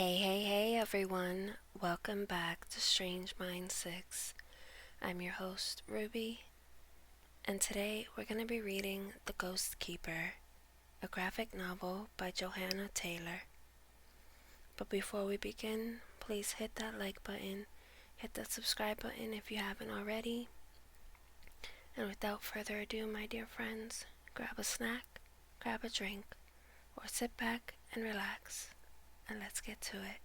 Hey everyone, welcome back to Strange Mind 6. I'm your host, Ruby, and today we're going to be reading The GhostKeeper, a graphic novel by Johanna Taylor. But before we begin, please hit that like button, hit that subscribe button if you haven't already, and without further ado, my dear friends, grab a snack, grab a drink, or sit back and relax, and let's get to it.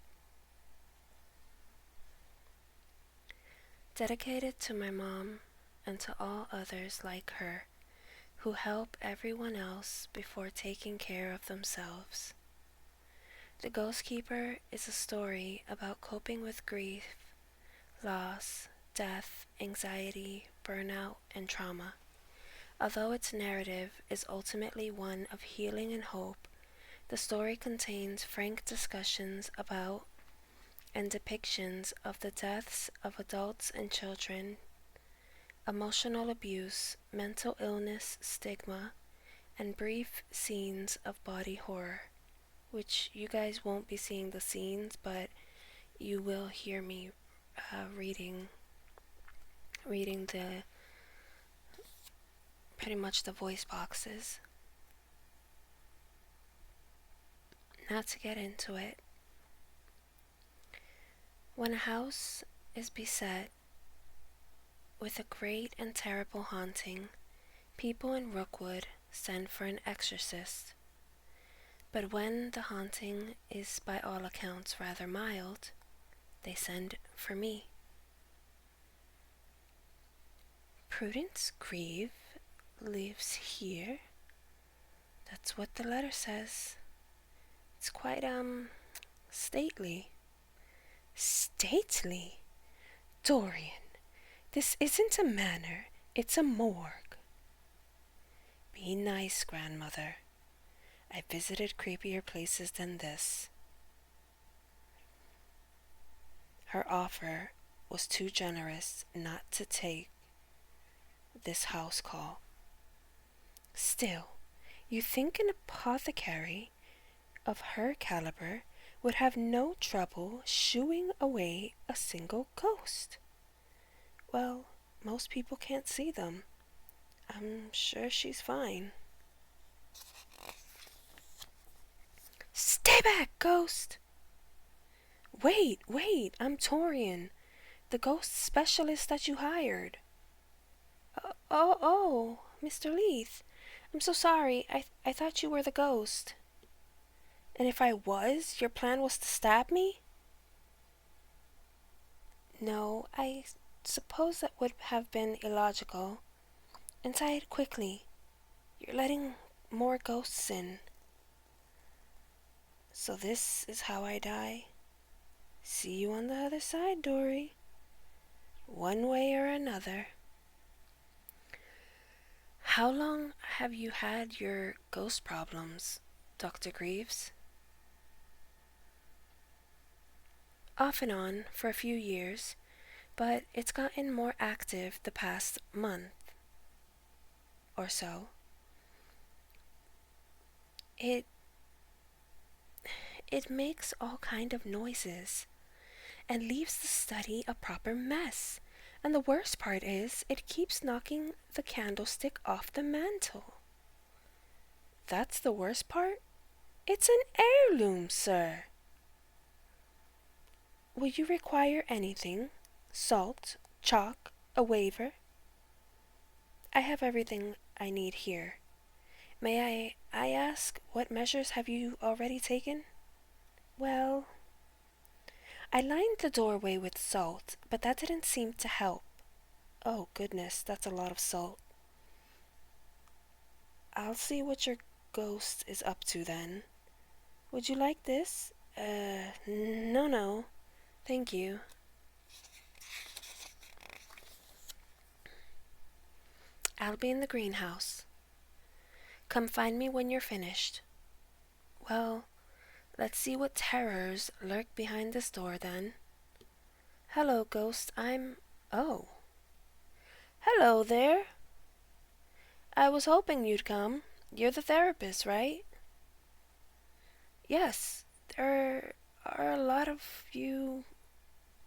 Dedicated to my mom and to all others like her who help everyone else before taking care of themselves. The GhostKeeper is a story about coping with grief, loss, death, anxiety, burnout, and trauma. Although its narrative is ultimately one of healing and hope, the story contains frank discussions about and depictions of the deaths of adults and children, emotional abuse, mental illness, stigma, and brief scenes of body horror, which you guys won't be seeing the scenes, but you will hear me reading the pretty much the voice boxes. Now to get into it. When a house is beset with a great and terrible haunting, people in Rookwood send for an exorcist. But when the haunting is by all accounts rather mild, they send for me. Prudence Grieve lives here. That's what the letter says. It's quite, stately. Stately? Dorian, this isn't a manor, it's a morgue. Be nice, grandmother. I've visited creepier places than this. Her offer was too generous not to take this house call. Still, you think an apothecary of her caliber would have no trouble shooing away a single ghost. Well, most people can't see them. I'm sure she's fine. Stay back, ghost! Wait, I'm Torian, the ghost specialist that you hired. Oh, Mr. Leith. I'm so sorry. I thought you were the ghost. And if I was, your plan was to stab me? No, I suppose that would have been illogical. Inside, quickly. You're letting more ghosts in. So this is how I die? See you on the other side, Dory. One way or another. How long have you had your ghost problems, Dr. Greaves? Off and on for a few years, but it's gotten more active the past month or so. It makes all kind of noises and leaves the study a proper mess. And the worst part is, it keeps knocking the candlestick off the mantel. That's the worst part? It's an heirloom, sir. Will you require anything? Salt, chalk, a waiver? I have everything I need here. May I ask, what measures have you already taken? Well, I lined the doorway with salt, but that didn't seem to help. Oh, goodness, that's a lot of salt. I'll see what your ghost is up to then. Would you like this? No. Thank you. I'll be in the greenhouse. Come find me when you're finished. Well, let's see what terrors lurk behind this door then. Hello, ghost. Oh. Hello there. I was hoping you'd come. You're the therapist, right? Yes. There are a lot of you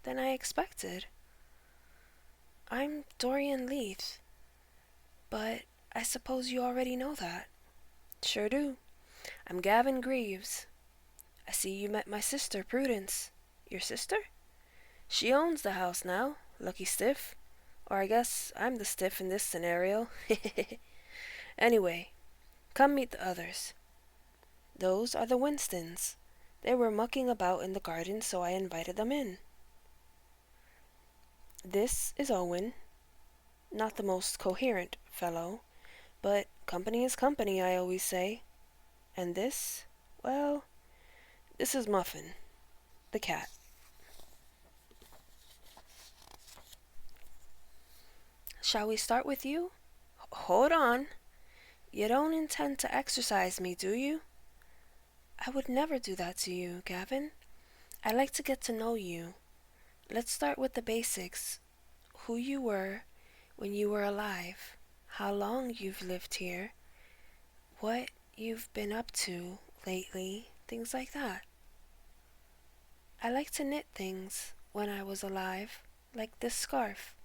than I expected. I'm Dorian Leith, but I suppose you already know that. Sure do. I'm Gavin Greaves. I see you met my sister, Prudence. Your sister? She owns the house now, lucky stiff. Or I guess I'm the stiff in this scenario. Anyway, come meet the others. Those are the Winstons. They were mucking about in the garden, so I invited them in. This is Owen, not the most coherent fellow, but company is company, I always say. And this, well, this is Muffin, the cat. Shall we start with you? Hold on. You don't intend to exercise me, do you? I would never do that to you, Gavin. I like to get to know you. Let's start with the basics. Who you were when you were alive, how long you've lived here, what you've been up to lately, things like that. I like to knit things when I was alive, like this scarf.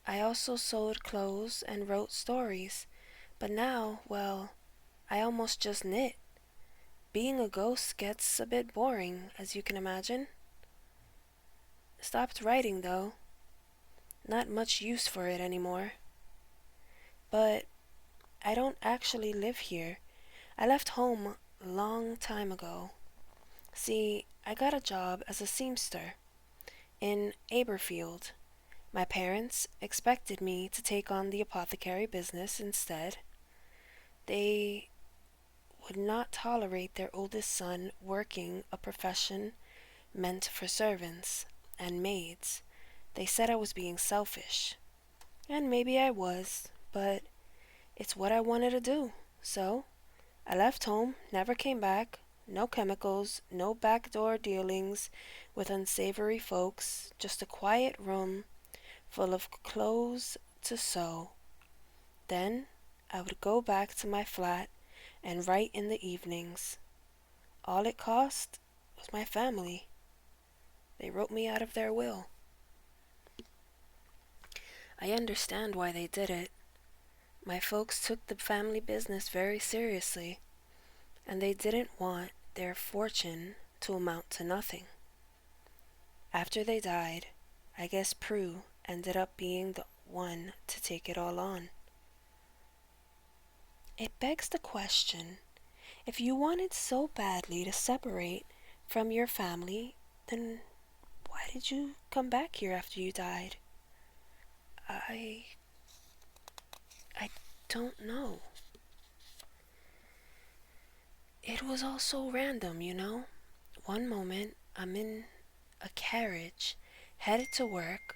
I also sewed clothes and wrote stories, but now, well, I almost just knit. Being a ghost gets a bit boring, as you can imagine. Stopped writing, though. Not much use for it anymore. But I don't actually live here. I left home a long time ago. See, I got a job as a seamster in Aberfield. My parents expected me to take on the apothecary business instead. They would not tolerate their oldest son working a profession meant for servants and maids. They said I was being selfish. And maybe I was, but it's what I wanted to do. So, I left home, never came back. No chemicals, no backdoor dealings with unsavory folks, just a quiet room full of clothes to sew. Then I would go back to my flat and write in the evenings. All it cost was my family. They wrote me out of their will. I understand why they did it. My folks took the family business very seriously, and they didn't want their fortune to amount to nothing. After they died, I guess Prue ended up being the one to take it all on. It begs the question, if you wanted so badly to separate from your family, then why did you come back here after you died? I don't know. It was all so random, you know? One moment, I'm in a carriage, headed to work.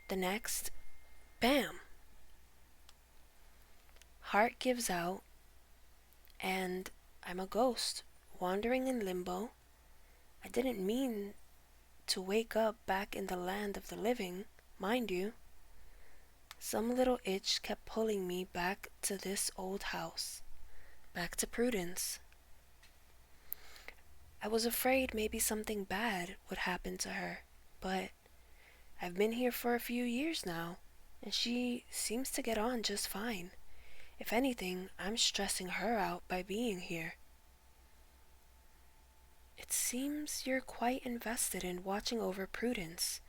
The next, bam! Heart gives out, and I'm a ghost, wandering in limbo. I didn't mean to wake up back in the land of the living, mind you. Some little itch kept pulling me back to this old house, back to Prudence. I was afraid maybe something bad would happen to her, but I've been here for a few years now, and she seems to get on just fine. If anything, I'm stressing her out by being here. It seems you're quite invested in watching over Prudence.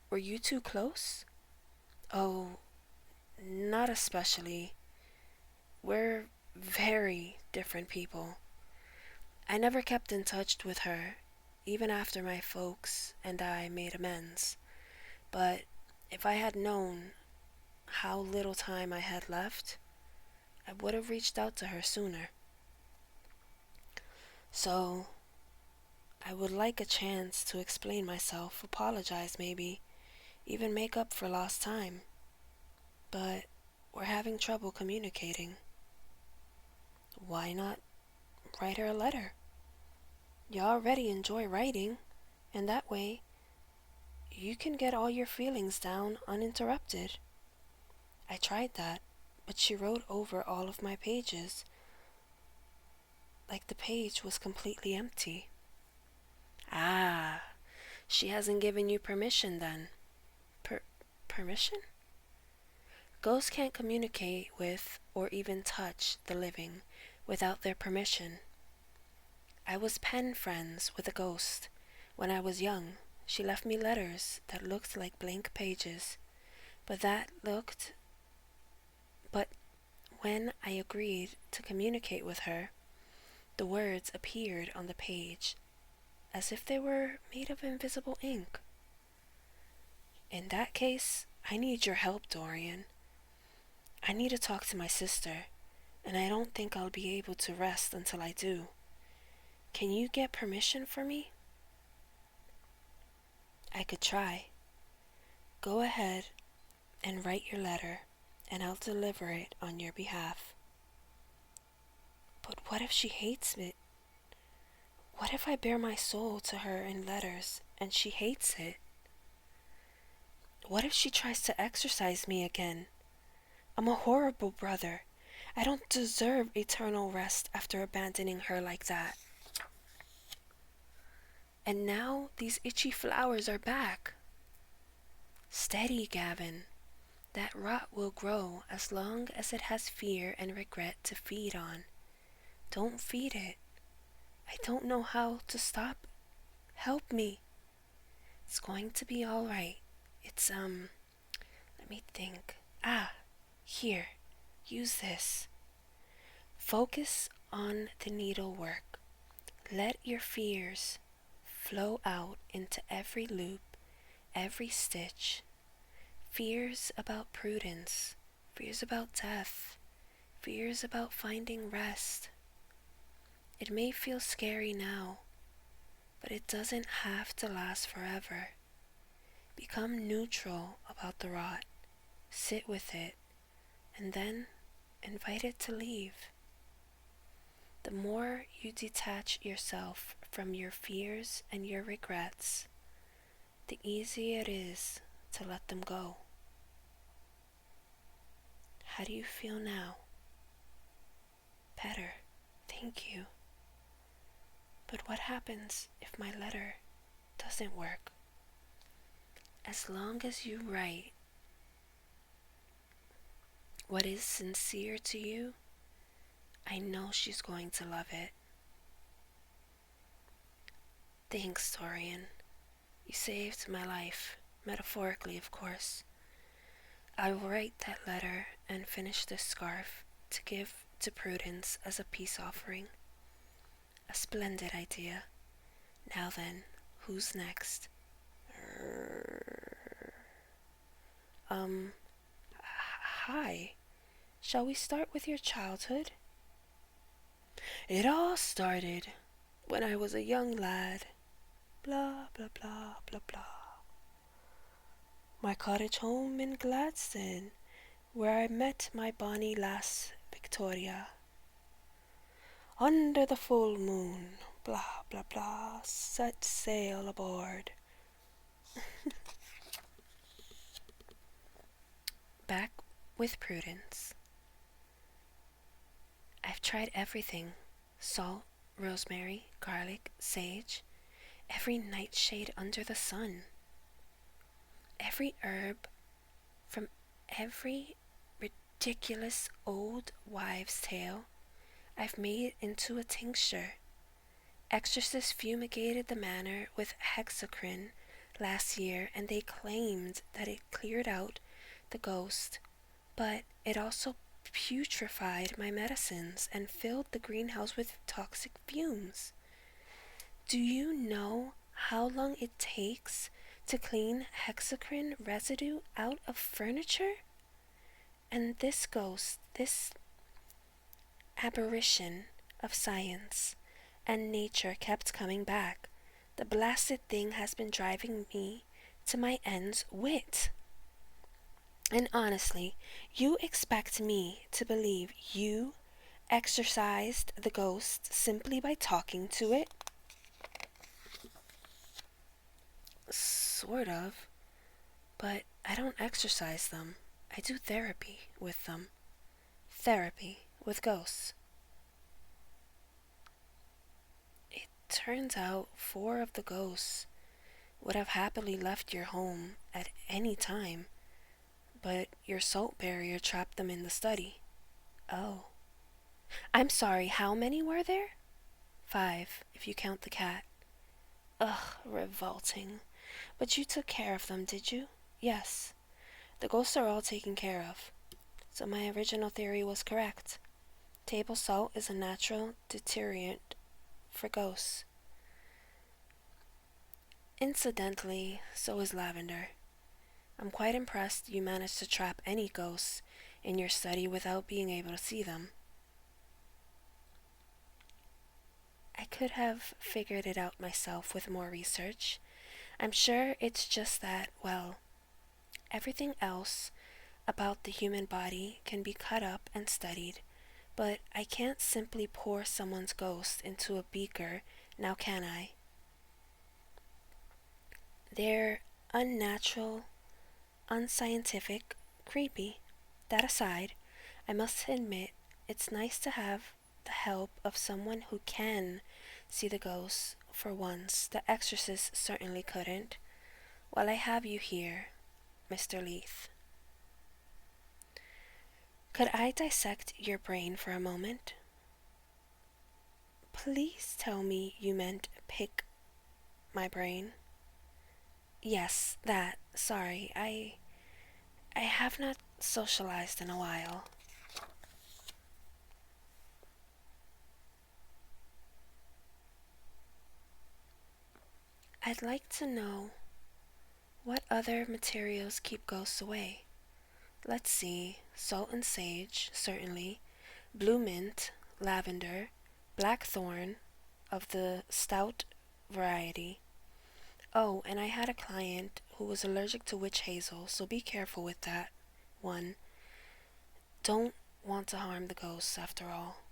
Were you two close? Oh, not especially. We're very different people. I never kept in touch with her, even after my folks and I made amends. But if I had known how little time I had left, I would have reached out to her sooner. So, I would like a chance to explain myself, apologize maybe, even make up for lost time. But we're having trouble communicating. Why not write her a letter? You already enjoy writing, and that way you can get all your feelings down uninterrupted. I tried that, but she wrote over all of my pages, like the page was completely empty. Ah, she hasn't given you permission then. Permission? Ghosts can't communicate with or even touch the living without their permission. I was pen friends with a ghost. When I was young, she left me letters that looked like blank pages, but when I agreed to communicate with her, the words appeared on the page as if they were made of invisible ink. In that case, I need your help, Dorian. I need to talk to my sister, and I don't think I'll be able to rest until I do. Can you get permission for me? I could try. Go ahead and write your letter, and I'll deliver it on your behalf. But what if she hates it? What if I bare my soul to her in letters and she hates it? What if she tries to exorcise me again? I'm a horrible brother. I don't deserve eternal rest after abandoning her like that. And now these itchy flowers are back. Steady, Gavin. That rot will grow as long as it has fear and regret to feed on. Don't feed it. I don't know how to stop. Help me. It's going to be all right. It's, let me think. Here. Use this. Focus on the needlework. Let your fears flow out into every loop, every stitch. Fears about Prudence, fears about death, fears about finding rest. It may feel scary now, but it doesn't have to last forever. Become neutral about the rot, sit with it, and then invite it to leave. The more you detach yourself from your fears and your regrets, the easier it is to let them go. How do you feel now? Better, thank you. But what happens if my letter doesn't work? As long as you write what is sincere to you, I know she's going to love it. Thanks, Dorian. You saved my life, metaphorically, of course. I will write that letter and finish this scarf to give to Prudence as a peace offering. A splendid idea. Now then, who's next? Hi. Shall we start with your childhood? It all started when I was a young lad. Blah, blah, blah, blah, blah. My cottage home in Gladstone, where I met my bonny lass Victoria. Under the full moon, blah, blah, blah, set sail aboard. Back with Prudence. I've tried everything. Salt, rosemary, garlic, sage, every nightshade under the sun. Every herb from every ridiculous old wives' tale I've made into a tincture. Exorcists fumigated the manor with hexacrine last year, and they claimed that it cleared out the ghost, but it also putrefied my medicines and filled the greenhouse with toxic fumes. Do you know how long it takes to clean hexacrine residue out of furniture? And this ghost, this aberration of science and nature kept coming back. The blasted thing has been driving me to my end's wit. And honestly, you expect me to believe you exorcised the ghost simply by talking to it? Sort of. But I don't exorcise them. I do therapy with them. Therapy with ghosts. Turns out 4 of the ghosts would have happily left your home at any time, but your salt barrier trapped them in the study. Oh. I'm sorry, how many were there? 5, if you count the cat. Ugh, revolting. But you took care of them, did you? Yes. The ghosts are all taken care of. So my original theory was correct. Table salt is a natural deterrent for ghosts. Incidentally, so is lavender. I'm quite impressed you managed to trap any ghosts in your study without being able to see them. I could have figured it out myself with more research. I'm sure it's just that, well, everything else about the human body can be cut up and studied, but I can't simply pour someone's ghost into a beaker, now can I? They're unnatural, unscientific, creepy. That aside, I must admit it's nice to have the help of someone who can see the ghosts for once. The exorcist certainly couldn't. While I have you here, Mr. Leith, could I dissect your brain for a moment? Please tell me you meant pick my brain. Yes, that. Sorry, I have not socialized in a while. I'd like to know what other materials keep ghosts away. Let's see. Salt and sage, certainly. Blue mint, lavender, blackthorn of the stout variety. Oh, and I had a client who was allergic to witch hazel, so be careful with that one. Don't want to harm the ghosts after all.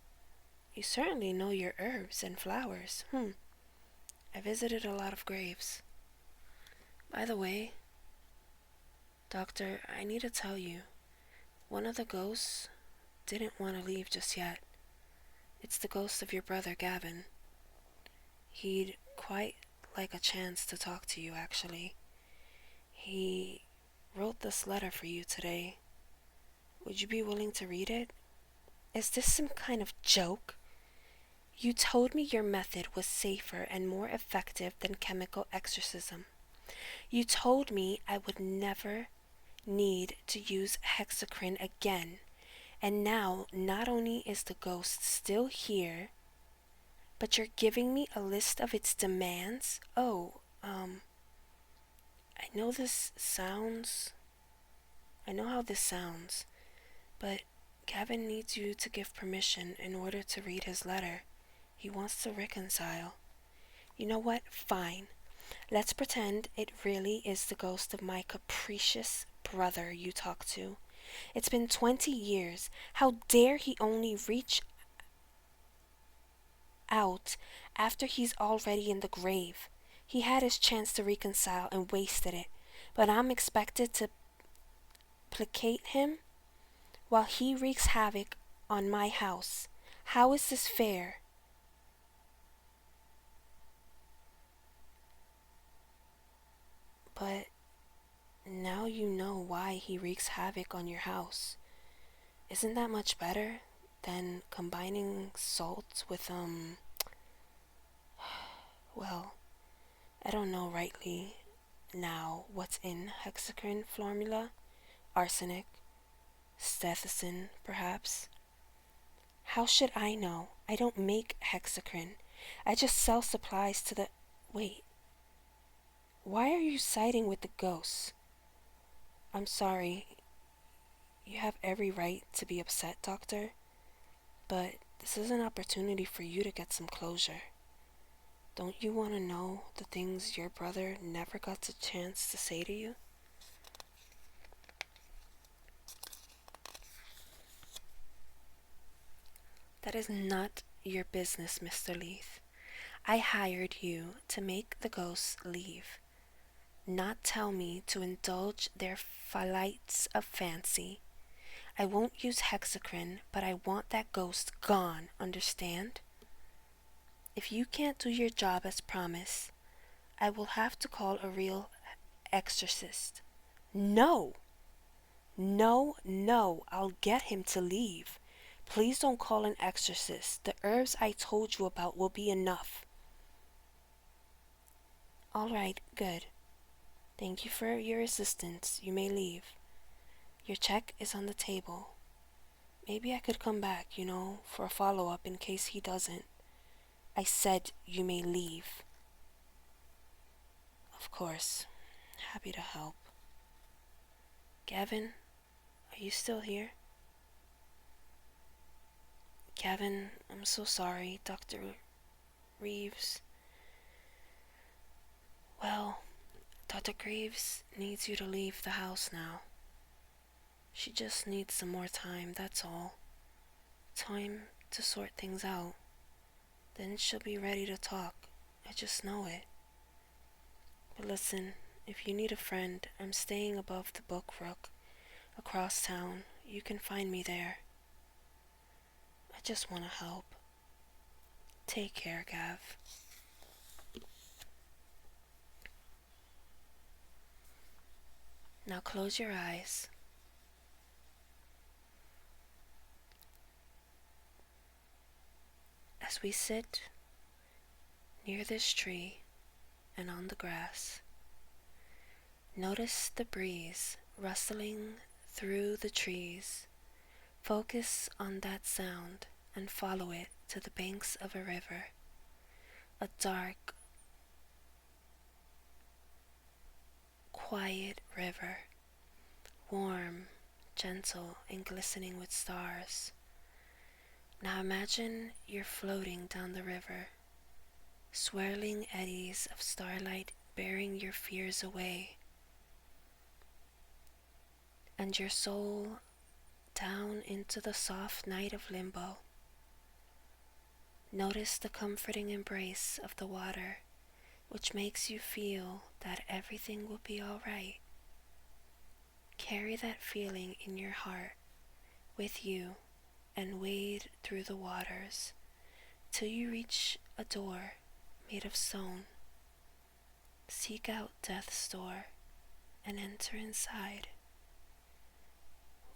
You certainly know your herbs and flowers. I visited a lot of graves. By the way, Doctor, I need to tell you, one of the ghosts didn't want to leave just yet. It's the ghost of your brother, Gavin. He'd quite like a chance to talk to you, actually. He wrote this letter for you today. Would you be willing to read it? Is this some kind of joke? You told me your method was safer and more effective than chemical exorcism. You told me I would never need to use hexacrine again. And now, not only is the ghost still here, but you're giving me a list of its demands? I know this sounds... I know how this sounds, but Gavin needs you to give permission in order to read his letter. He wants to reconcile. You know what? Fine. Let's pretend it really is the ghost of my capricious brother you talk to. It's been 20 years. How dare he only reach out after he's already in the grave? He had his chance to reconcile and wasted it. But I'm expected to placate him while he wreaks havoc on my house. How is this fair? But now you know why he wreaks havoc on your house. Isn't that much better than combining salt with, well, I don't know rightly now what's in hexacrine formula? Arsenic, stethicin, perhaps? How should I know? I don't make hexacrine. I just sell supplies to the... Wait. Why are you siding with the ghosts? I'm sorry. You have every right to be upset, Doctor. But this is an opportunity for you to get some closure. Don't you want to know the things your brother never got a chance to say to you? That is not your business, Mr. Leith. I hired you to make the ghosts leave, not tell me to indulge their flights of fancy. I won't use hexacrine, but I want that ghost gone, understand? If you can't do your job as promised, I will have to call a real exorcist. No! No, no, I'll get him to leave. Please don't call an exorcist. The herbs I told you about will be enough. All right, good. Thank you for your assistance. You may leave. Your check is on the table. Maybe I could come back, for a follow-up in case he doesn't. I said you may leave. Of course. Happy to help. Gavin, are you still here? Gavin, I'm so sorry, Dr. Reeves. Well, Dr. Greaves needs you to leave the house now. She just needs some more time, that's all. Time to sort things out. Then she'll be ready to talk. I just know it. But listen, if you need a friend, I'm staying above the Book Rook, across town. You can find me there. I just want to help. Take care, Gav. Now close your eyes. As we sit near this tree and on the grass, notice the breeze rustling through the trees. Focus on that sound and follow it to the banks of a river. A dark, quiet river, warm, gentle, and glistening with stars. Now imagine you're floating down the river, swirling eddies of starlight bearing your fears away, and your soul down into the soft night of limbo. Notice the comforting embrace of the water, which makes you feel that everything will be all right. Carry that feeling in your heart with you and wade through the waters till you reach a door made of stone. Seek out death's door and enter inside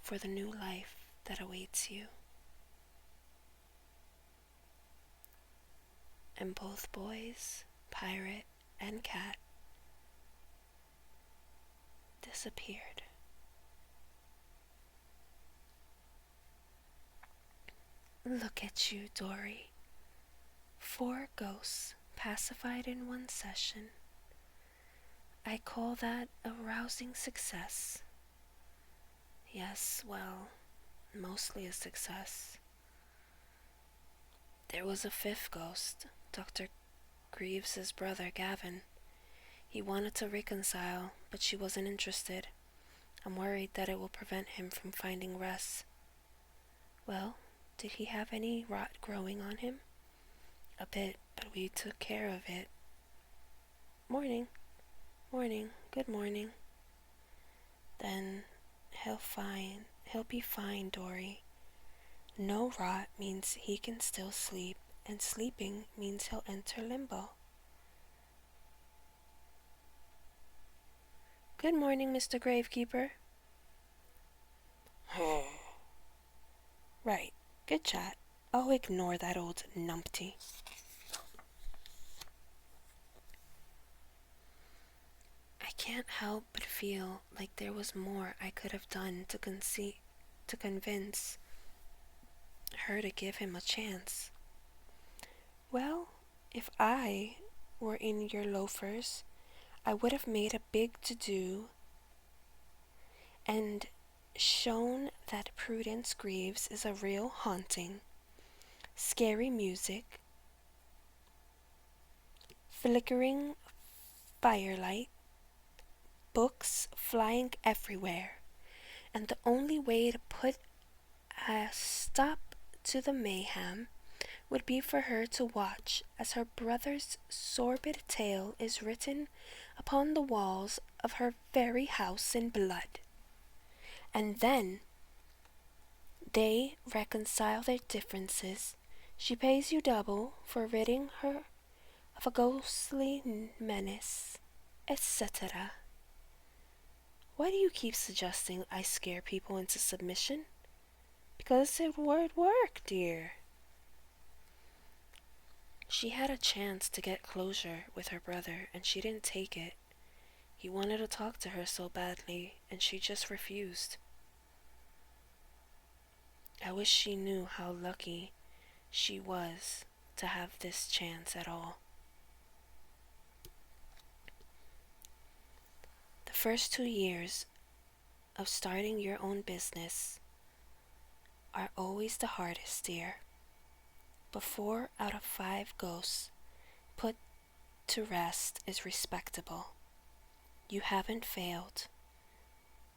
for the new life that awaits you. And both boys, pirate and cat, disappeared. Look at you, Dory. 4 ghosts pacified in one session. I call that a rousing success. Yes, well, mostly a success. There was a 5th ghost, Dr. Greaves's brother, Gavin. He wanted to reconcile, but she wasn't interested. I'm worried that it will prevent him from finding rest. Well, did he have any rot growing on him? A bit, but we took care of it. Morning. Good morning. Then he'll be fine, Dory. No rot means he can still sleep, and sleeping means he'll enter limbo. Good morning, Mr. Gravekeeper. Right, good chat. I'll ignore that old numpty. I can't help but feel like there was more I could have done to convince her to give him a chance. Well, if I were in your loafers, I would have made a big to-do and shown that Prudence Greaves is a real haunting. Scary music, flickering firelight, books flying everywhere, and the only way to put a stop to the mayhem would be for her to watch as her brother's sordid tale is written upon the walls of her very house in blood. And then they reconcile their differences, She pays you double for ridding her of a ghostly menace, etc. Why do you keep suggesting I scare people into submission? Because it would work, dear. She had a chance to get closure with her brother, and she didn't take it. He wanted to talk to her so badly, and she just refused. I wish she knew how lucky she was to have this chance at all. The first 2 years of starting your own business are always the hardest, dear. But 4 out of 5 ghosts put to rest is respectable. You haven't failed.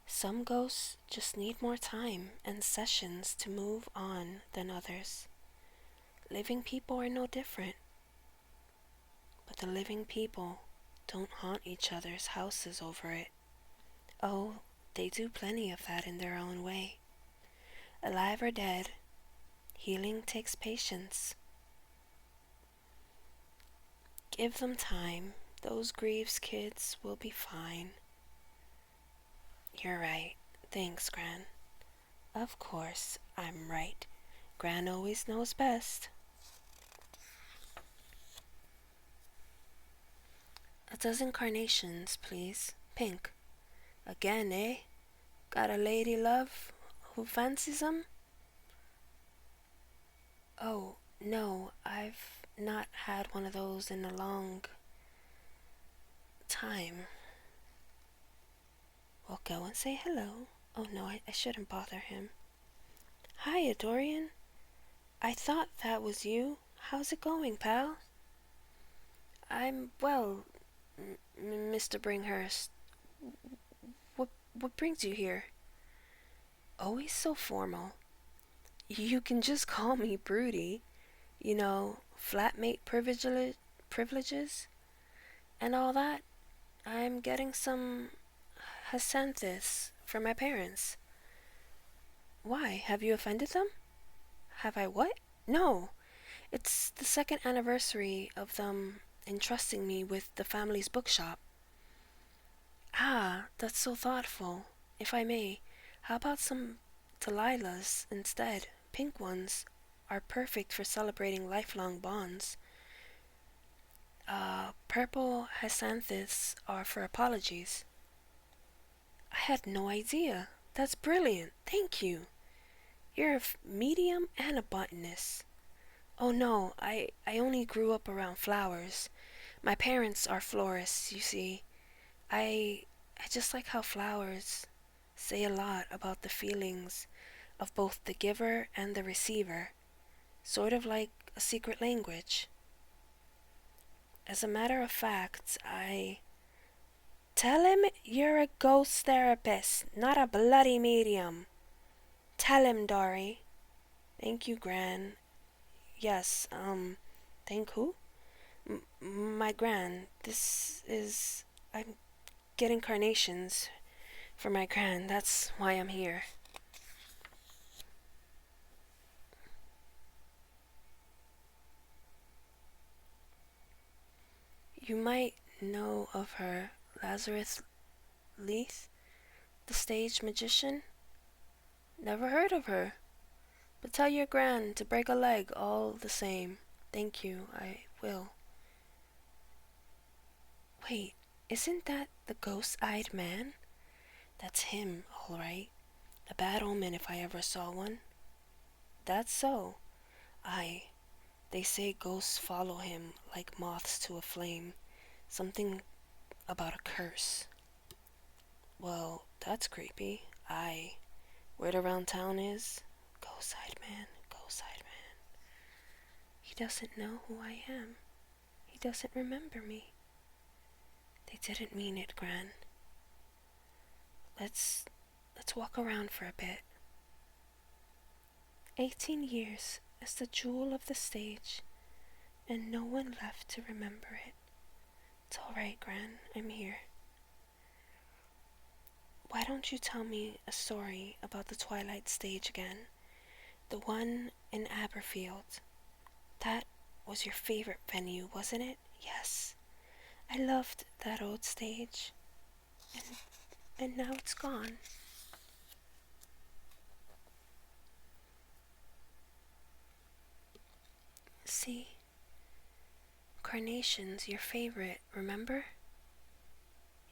Some ghosts just need more time and sessions to move on than others. Living people are no different. But the living people don't haunt each other's houses over it. Oh, they do plenty of that in their own way. Alive or dead, healing takes patience. Give them time. Those Greaves kids will be fine. You're right. Thanks, Gran. Of course, I'm right. Gran always knows best. A dozen carnations, please. Pink. Again, eh? Got a lady love who fancies 'em? Oh, no, I've not had one of those in a long time. Well, go and say hello. Oh no, I shouldn't bother him. Hiya, Dorian. I thought that was you. How's it going, pal? I'm well, Mr. Bringhurst. What brings you here? Always so formal. You can just call me Broody. You know, flatmate privileges and all that. I'm getting some Hasanthus from my parents. Why? Have you offended them? Have I what? No. It's the 2nd anniversary of them entrusting me with the family's bookshop. Ah, that's so thoughtful. If I may, how about some Delilahs instead? Pink ones are perfect for celebrating lifelong bonds. Purple Hasanthus are for apologies. I had no idea. That's brilliant. Thank you. You're a medium and a botanist. Oh no, I only grew up around flowers. My parents are florists, you see. I just like how flowers say a lot about the feelings of both the giver and the receiver, sort of like a secret language. As a matter of fact, Tell him you're a ghost therapist, not a bloody medium. Tell him, Dory. Thank you, Gran. Yes, thank who? My Gran. I'm getting carnations for my Gran. That's why I'm here. You might know of her, Lazarus Leith, the stage magician. Never heard of her. But tell your Gran to break a leg all the same. Thank you, I will. Wait, isn't that the ghost-eyed man? That's him, all right. A bad omen if I ever saw one. That's so. Aye, they say ghosts follow him like moths to a flame. Something about a curse. Well, that's creepy. Aye. Word around town is, ghost-eyed man, ghost-eyed man. He doesn't know who I am. He doesn't remember me. They didn't mean it, Gran. Let's walk around for a bit. 18 years as the jewel of the stage, and no one left to remember it. It's all right, Gran. I'm here. Why don't you tell me a story about the Twilight stage again? The one in Aberfield. That was your favorite venue, wasn't it? Yes. I loved that old stage. And now it's gone. See? Carnation's your favorite, remember?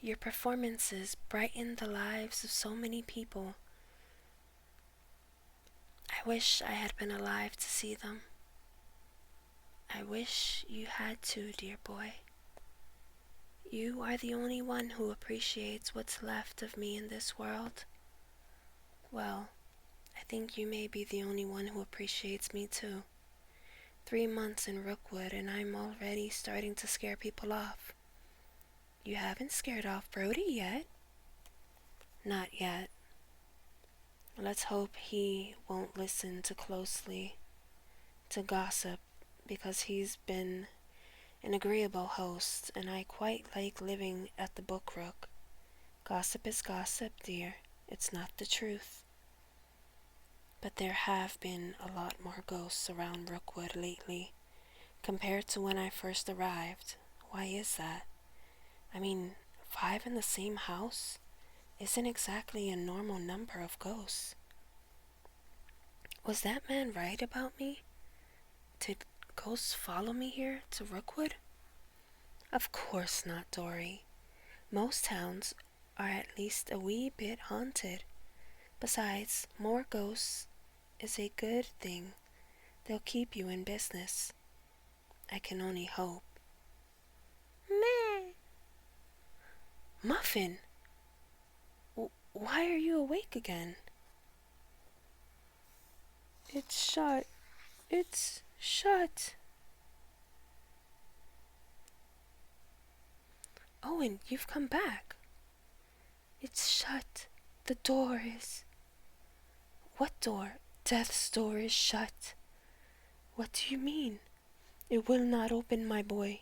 Your performances brightened the lives of so many people. I wish I had been alive to see them. I wish you had too, dear boy. You are the only one who appreciates what's left of me in this world. Well, I think you may be the only one who appreciates me too. 3 months in Rookwood and I'm already starting to scare people off. You haven't scared off Brody yet. Not yet. Let's hope he won't listen too closely to gossip, because he's been an agreeable host and I quite like living at the Book Rook. Gossip is gossip, dear. It's not the truth. But there have been a lot more ghosts around Rookwood lately, compared to when I first arrived. Why is that? I mean, 5 in the same house isn't exactly a normal number of ghosts. Was that man right about me? Did ghosts follow me here to Rookwood? Of course not, Dory. Most towns are at least a wee bit haunted. Besides, more ghosts is a good thing. They'll keep you in business. I can only hope. Meh. Muffin! Why are you awake again? It's shut. It's shut. Owen, you've come back. It's shut. The door is... What door? Death's door is shut. What do you mean? It will not open, my boy.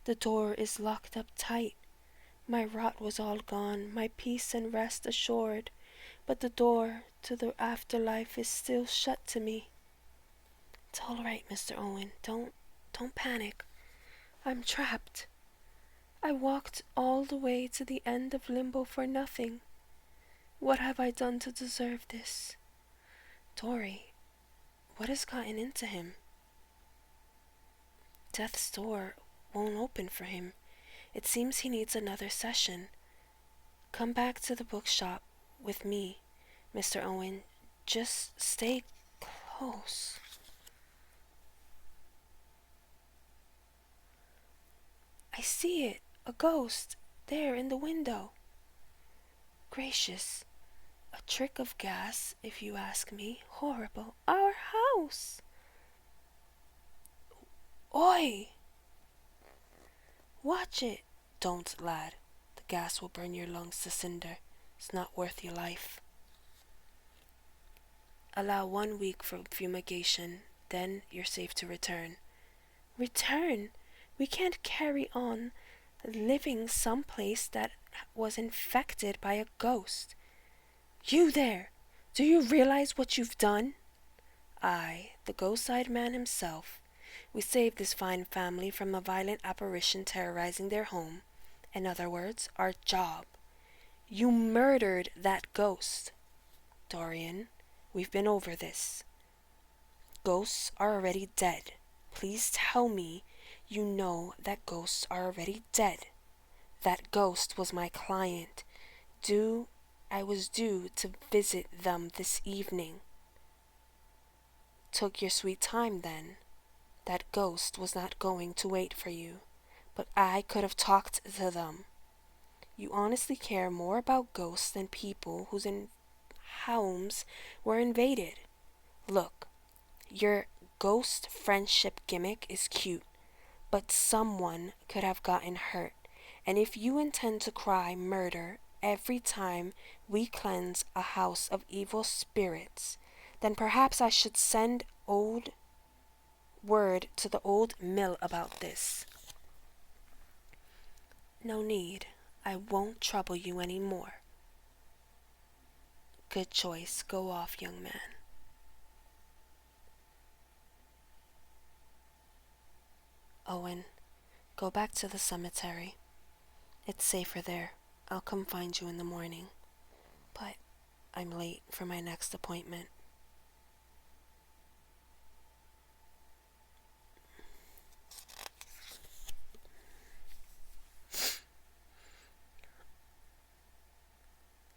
The door is locked up tight. My rot was all gone, my peace and rest assured, but the door to the afterlife is still shut to me. It's all right, Mr. Owen. Don't panic. I'm trapped. I walked all the way to the end of limbo for nothing. What have I done to deserve this? Dory, what has gotten into him? Death's door won't open for him. It seems he needs another session. Come back to the bookshop with me, Mr. Owen. Just stay close. I see it, a ghost, there in the window. Gracious, a trick of gas, if you ask me. Horrible. Our house! Oi! Watch it. Don't, lad. The gas will burn your lungs to cinder. It's not worth your life. Allow 1 week for fumigation, then you're safe to return. Return? We can't carry on living someplace that was infected by a ghost. You there! Do you realize what you've done? I, the ghost-eyed man himself, we saved this fine family from a violent apparition terrorizing their home. In other words, our job. You murdered that ghost. Dorian, we've been over this. Ghosts are already dead. Please tell me you know that ghosts are already dead. That ghost was my client. I was due to visit them this evening. Took your sweet time then. That ghost was not going to wait for you, but I could have talked to them. You honestly care more about ghosts than people whose homes were invaded. Look, your ghost friendship gimmick is cute, but someone could have gotten hurt. And if you intend to cry murder every time we cleanse a house of evil spirits, then perhaps I should send word to the old mill about this. No need. I won't trouble you any more. Good choice. Go off, young man. Owen, go back to the cemetery. It's safer there. I'll come find you in the morning. But I'm late for my next appointment.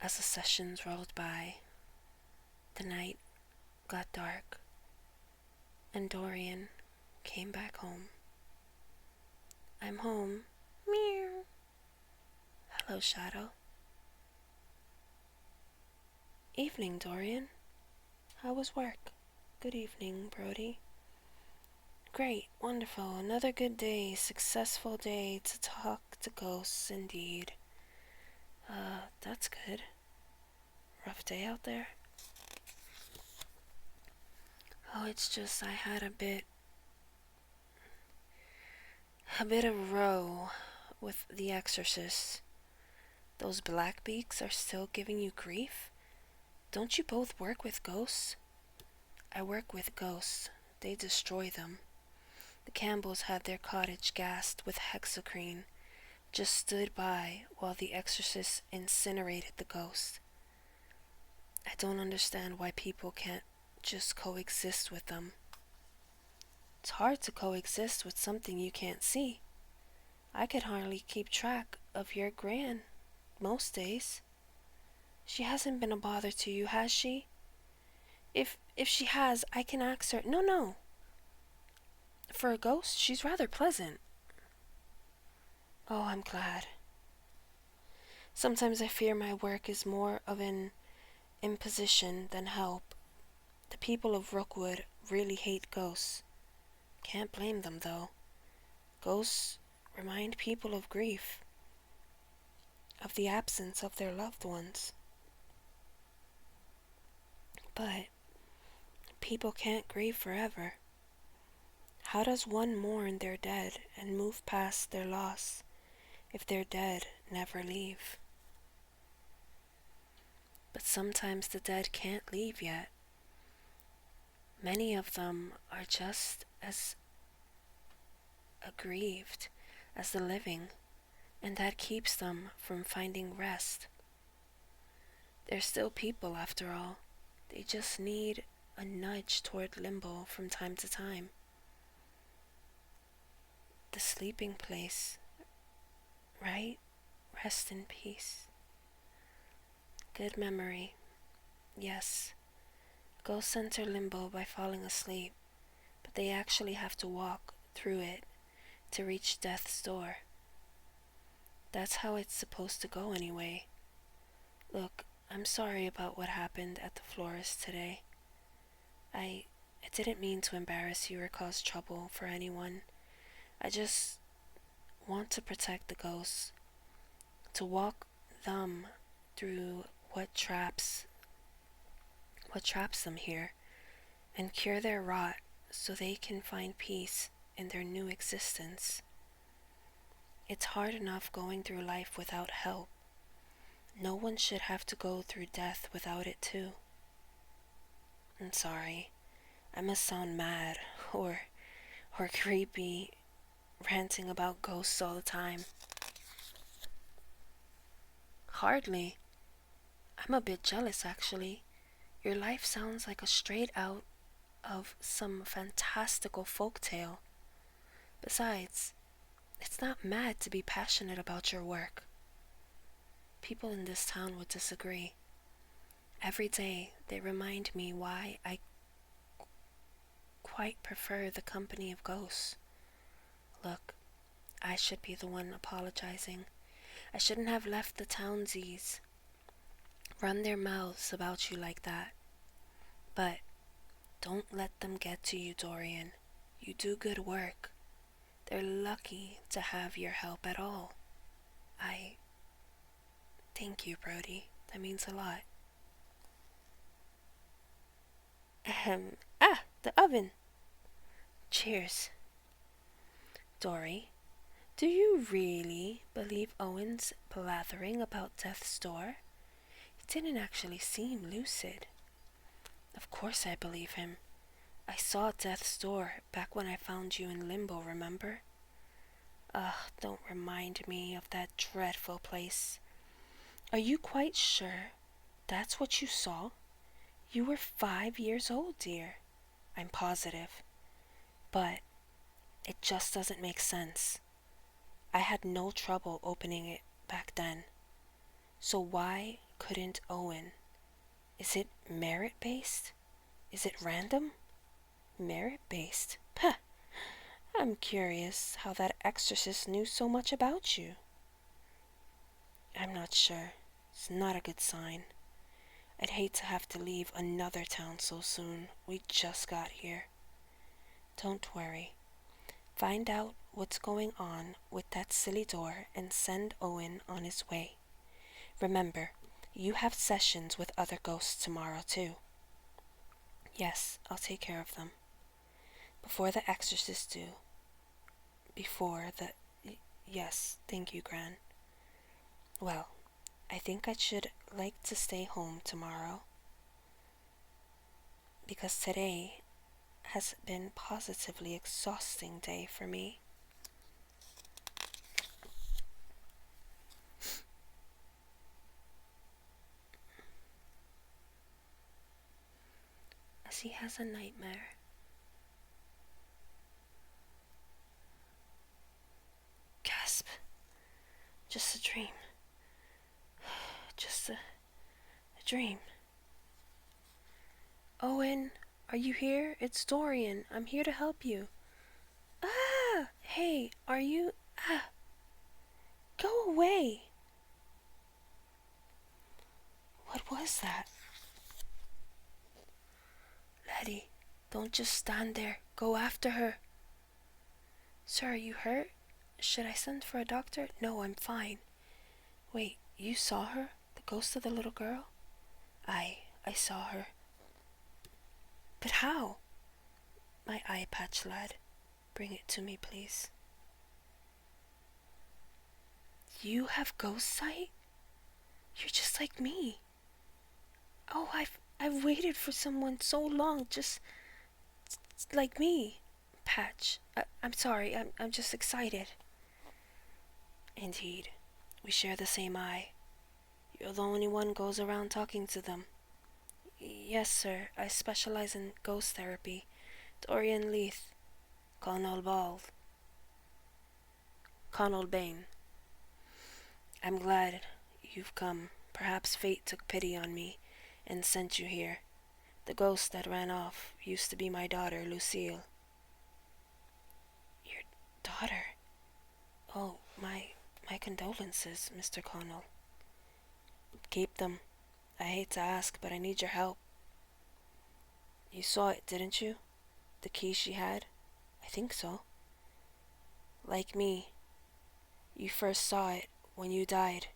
As the sessions rolled by, the night got dark, and Dorian came back home. I'm home. Meow. Hello, Shadow. Evening, Dorian. How was work? Good evening, Brody. Great, wonderful, another good day, successful day to talk to ghosts, indeed. That's good. Rough day out there? Oh, it's just I had a bit of row with the exorcists. Those blackbeaks are still giving you grief? Don't you both work with ghosts? I work with ghosts. They destroy them. The Campbells had their cottage gassed with hexacrine, just stood by while the exorcists incinerated the ghost. I don't understand why people can't just coexist with them. It's hard to coexist with something you can't see. I could hardly keep track of your gran most days. She hasn't been a bother to you, has she? If she has, I can ask her. No. For a ghost, she's rather pleasant. Oh, I'm glad. Sometimes I fear my work is more of an imposition than help. The people of Rookwood really hate ghosts. Can't blame them, though. Ghosts remind people of grief, of the absence of their loved ones. But people can't grieve forever. How does one mourn their dead and move past their loss if their dead never leave? But sometimes the dead can't leave yet. Many of them are just as aggrieved as the living, and that keeps them from finding rest. They're still people after all. They just need a nudge toward limbo from time to time. The sleeping place, right? Rest in peace. Good memory. Yes. Ghosts enter limbo by falling asleep, but they actually have to walk through it to reach death's door. That's how it's supposed to go anyway. Look, I'm sorry about what happened at the florist today. I didn't mean to embarrass you or cause trouble for anyone. I just want to protect the ghosts, to walk them through what traps them here, and cure their rot so they can find peace in their new existence. It's hard enough going through life without help. No one should have to go through death without it too. I'm sorry. I must sound mad or creepy, ranting about ghosts all the time. Hardly. I'm a bit jealous, actually. Your life sounds like a straight out of some fantastical folktale. Besides, it's not mad to be passionate about your work. People in this town would disagree. Every day they remind me why I quite prefer the company of ghosts. Look, I should be the one apologizing. I shouldn't have left the townsies run their mouths about you like that. But don't let them get to you, Dorian. You do good work. They're lucky to have your help at all. Thank you, Brody. That means a lot. The oven. Cheers. Dory, do you really believe Owen's blathering about death's door? He didn't actually seem lucid. Of course I believe him. I saw death's door back when I found you in limbo, remember? Ugh, don't remind me of that dreadful place. Are you quite sure that's what you saw? You were 5 years old, dear. I'm positive. But it just doesn't make sense. I had no trouble opening it back then. So why couldn't Owen? Is it merit-based? Is it random? Merit-based? Pah! I'm curious how that exorcist knew so much about you. I'm not sure. It's not a good sign. I'd hate to have to leave another town so soon. We just got here. Don't worry. Find out what's going on with that silly door and send Owen on his way. Remember, you have sessions with other ghosts tomorrow too. Yes, I'll take care of them. Before the exorcists do. Yes, thank you, Gran. Well, I think I should like to stay home tomorrow, because today has been positively exhausting day for me. As he has a nightmare. Gasp. Just a dream. Just a dream. Owen, are you here? It's Dorian. I'm here to help you. Ah! Hey, are you... Ah! Go away! What was that? Letty, don't just stand there. Go after her. Sir, are you hurt? Should I send for a doctor? No, I'm fine. Wait, you saw her? The ghost of the little girl? I saw her. But how? My eye patch, lad. Bring it to me, please. You have ghost sight? You're just like me. Oh, I've waited for someone so long, just like me. Patch, I'm sorry, I'm just excited. Indeed, we share the same eye. You're the only one goes around talking to them. Yes, sir, I specialize in ghost therapy. Dorian Leith, Connell Bald, Connell Bain. I'm glad you've come. Perhaps fate took pity on me and sent you here. The ghost that ran off used to be my daughter, Lucille. Your daughter? Oh, my condolences, Mr. Connell. Keep them. I hate to ask, but I need your help. You saw it, didn't you? The key she had? I think so. Like me, you first saw it when you died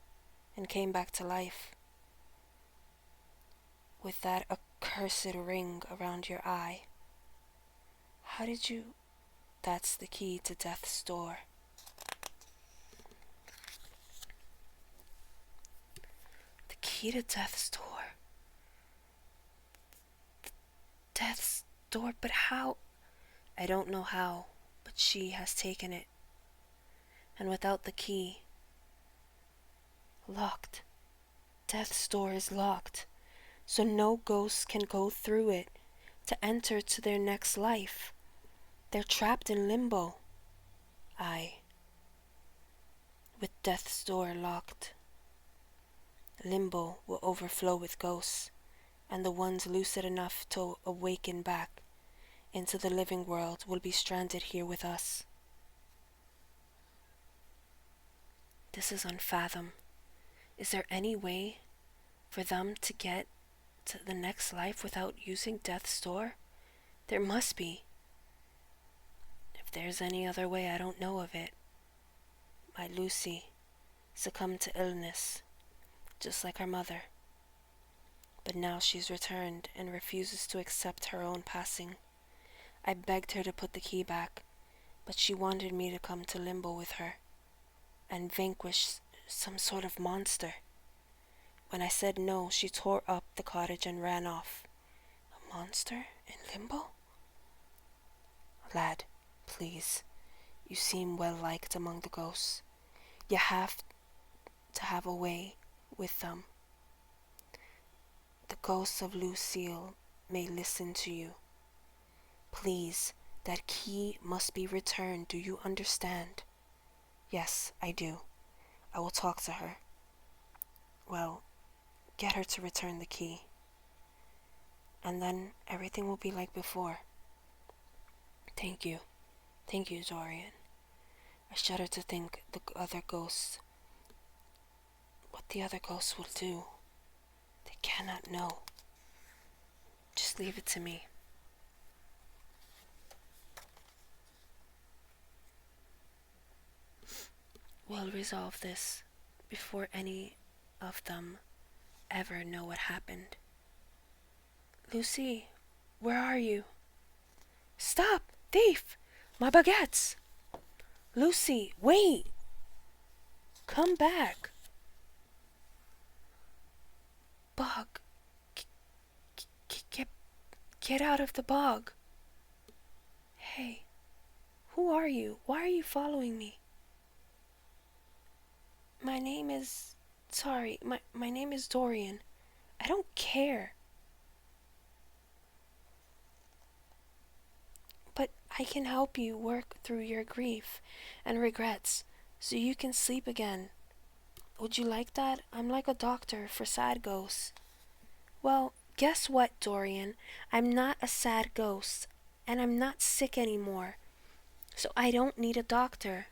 and came back to life. With that accursed ring around your eye. How did you... That's the key to death's door. The key to death's door. Death's door, but how? I don't know how, but she has taken it. And without the key... Locked. Death's door is locked, so no ghost can go through it to enter to their next life. They're trapped in limbo. Aye. With death's door locked, limbo will overflow with ghosts, and the ones lucid enough to awaken back into the living world will be stranded here with us. This is unfathom. Is there any way for them to get to the next life without using death's door? There must be. If there's any other way, I don't know of it. My Lucy succumbed to illness, just like her mother. But now she's returned and refuses to accept her own passing. I begged her to put the key back, but she wanted me to come to limbo with her and vanquish some sort of monster. When I said no, she tore up the cottage and ran off. A monster in limbo? Lad, please. You seem well liked among the ghosts. You have to have a way with them. The ghosts of Lucille may listen to you. Please, that key must be returned. Do you understand? Yes, I do. I will talk to her. Well, get her to return the key. And then everything will be like before. Thank you. Thank you, Dorian. I shudder to think what the other ghosts will do. They cannot know. Just leave it to me. We'll resolve this before any of them ever know what happened. Lucy, where are you? Stop! Thief! My baguettes! Lucy, wait! Come back! Bog, get out of the bog. Hey, who are you? Why are you following me? My name is Dorian. I don't care. But I can help you work through your grief and regrets so you can sleep again. Would you like that? I'm like a doctor for sad ghosts. Well, guess what, Dorian? I'm not a sad ghost, and I'm not sick anymore, so I don't need a doctor.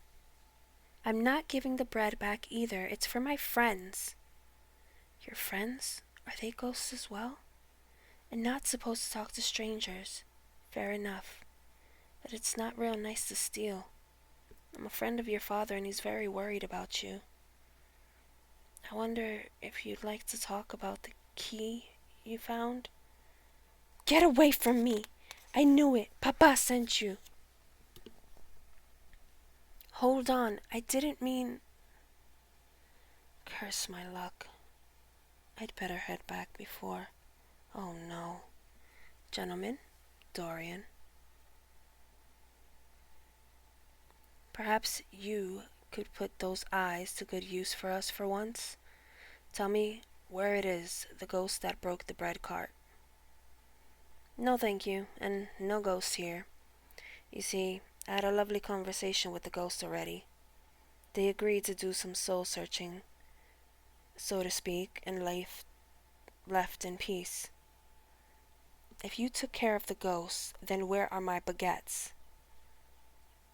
I'm not giving the bread back either. It's for my friends. Your friends? Are they ghosts as well? And not supposed to talk to strangers. Fair enough. But it's not real nice to steal. I'm a friend of your father and he's very worried about you. I wonder if you'd like to talk about the key you found? Get away from me! I knew it! Papa sent you! Hold on, I didn't mean... Curse my luck. I'd better head back before... Oh no. Gentlemen, Dorian. Perhaps you could put those eyes to good use for us for once. Tell me where it is, the ghost that broke the bread cart. No thank you, and no ghosts here. You see, I had a lovely conversation with the ghost already. They agreed to do some soul searching, so to speak, and left in peace. If you took care of the ghost, then where are my baguettes?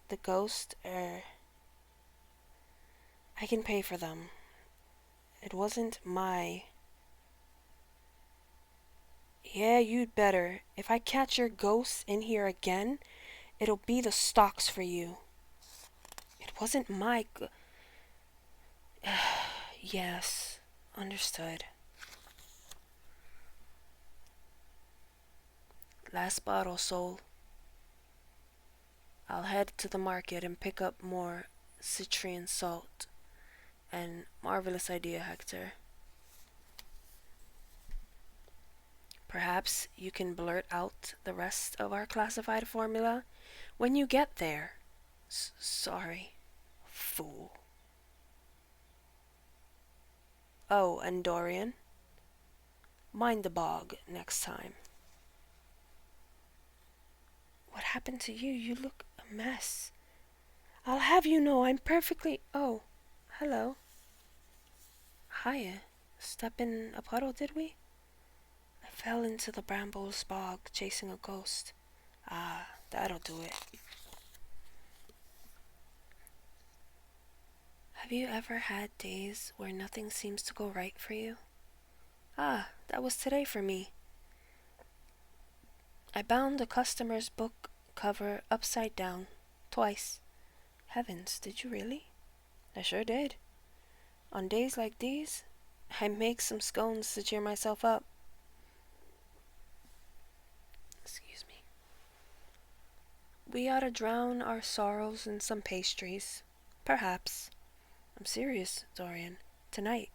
The ghost, I can pay for them. It wasn't my... Yeah, you'd better. If I catch your ghost in here again, it'll be the stocks for you. It wasn't my... Yes, understood. Last bottle sold. I'll head to the market and pick up more citrian salt. And marvelous idea, Hector. Perhaps you can blurt out the rest of our classified formula when you get there. Sorry, fool. Oh, and Dorian, mind the bog next time. What happened to you? You look a mess. I'll have you know I'm perfectly... Oh, hello. Hiya. Step in a puddle, did we? I fell into the brambles bog chasing a ghost. Ah, that'll do it. Have you ever had days where nothing seems to go right for you? Ah, that was today for me. I bound a customer's book cover upside down, twice. Heavens, did you really? I sure did. On days like these, I make some scones to cheer myself up. Excuse me. We ought to drown our sorrows in some pastries. Perhaps. I'm serious, Dorian. Tonight.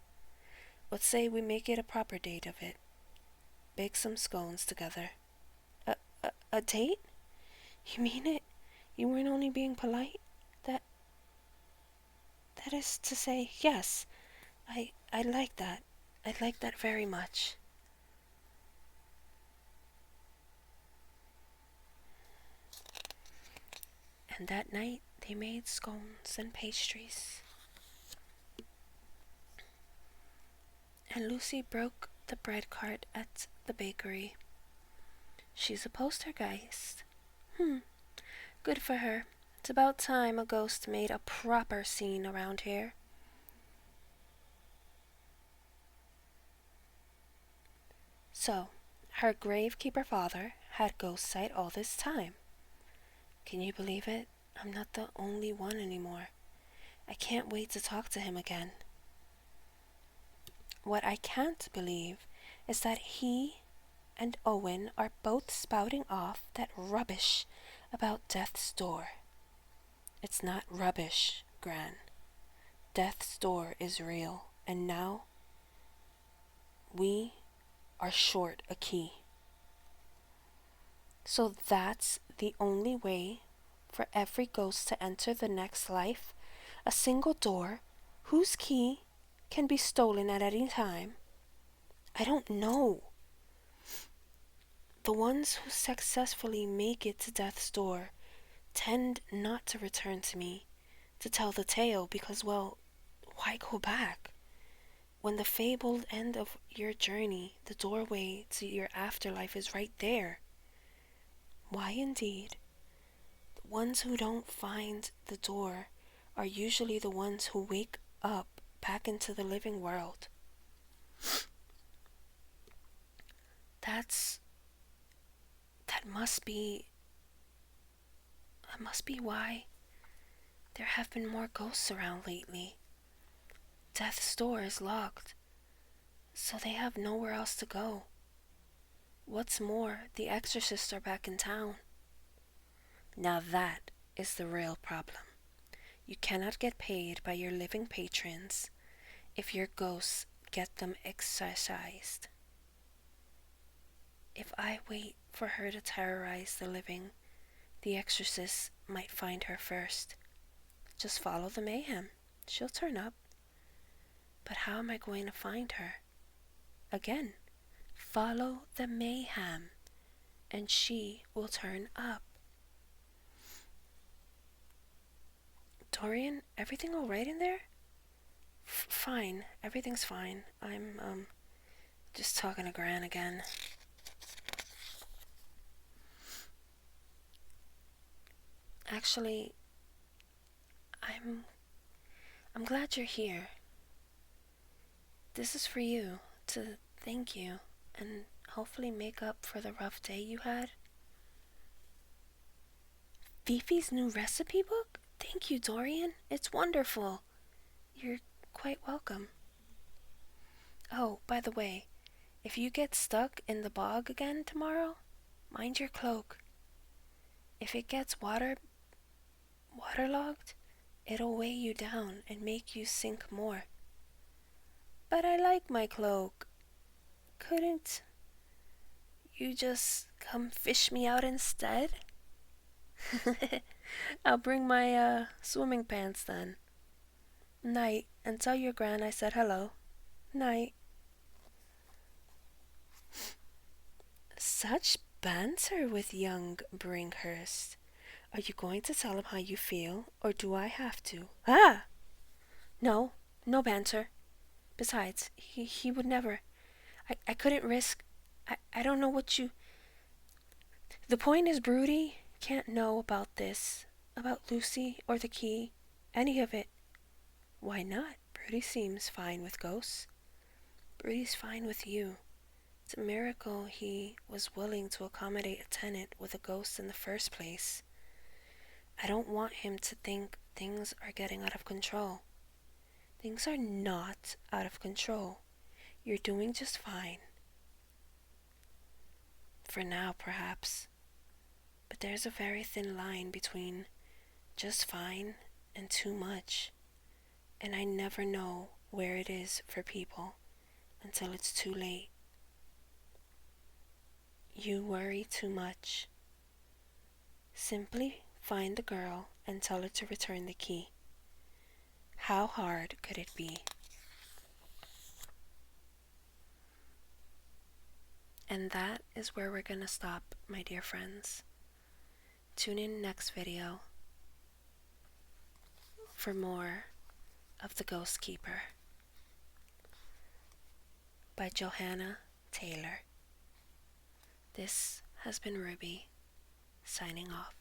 Let's say we make it a proper date of it. Bake some scones together. A date? You mean it? You weren't only being polite? That is to say, yes, I like that. I like that very much. And that night they made scones and pastries. And Lucy broke the bread cart at the bakery. She's a poltergeist. Good for her. It's about time a ghost made a proper scene around here. So, her gravekeeper father had ghost sight all this time. Can you believe it? I'm not the only one anymore. I can't wait to talk to him again. What I can't believe is that he and Owen are both spouting off that rubbish about death's door. It's not rubbish, Gran. Death's door is real, and now we are short a key. So that's the only way for every ghost to enter the next life? A single door whose key can be stolen at any time? I don't know. The ones who successfully make it to death's door tend not to return to me to tell the tale because, well, why go back? When the fabled end of your journey, the doorway to your afterlife is right there. Why indeed? The ones who don't find the door are usually the ones who wake up back into the living world. That must be why there have been more ghosts around lately. Death's door is locked, so they have nowhere else to go. What's more, the exorcists are back in town. Now that is the real problem. You cannot get paid by your living patrons if your ghosts get them exorcised. If I wait for her to terrorize the living, the exorcists might find her first. Just follow the mayhem. She'll turn up. But how am I going to find her? Again, follow the mayhem, and she will turn up. Dorian, everything all right in there? Fine. Everything's fine. I'm, just talking to Gran again. Actually, I'm glad you're here. This is for you, to thank you, and hopefully make up for the rough day you had. Fifi's new recipe book? Thank you, Dorian. It's wonderful. You're quite welcome. Oh, by the way, if you get stuck in the bog again tomorrow, mind your cloak. If it gets waterlogged, it'll weigh you down and make you sink more. But I like my cloak. Couldn't you just come fish me out instead? I'll bring my swimming pants then. Night, and tell your Gran I said hello. Night. Such banter with young Bringhurst. Are you going to tell him how you feel, or do I have to? Ah! No banter. Besides, he would never. I couldn't risk. I don't know what you. The point is, Broody can't know about this, about Lucy or the key, any of it. Why not? Broody seems fine with ghosts. Broody's fine with you. It's a miracle he was willing to accommodate a tenant with a ghost in the first place. I don't want him to think things are getting out of control. Things are not out of control. You're doing just fine. For now, perhaps. But there's a very thin line between just fine and too much. And I never know where it is for people until it's too late. You worry too much. Simply find the girl and tell her to return the key. How hard could it be? And that is where we're gonna stop, my dear friends. Tune in next video for more of The Ghost Keeper by Johanna Taylor. This has been Ruby, signing off.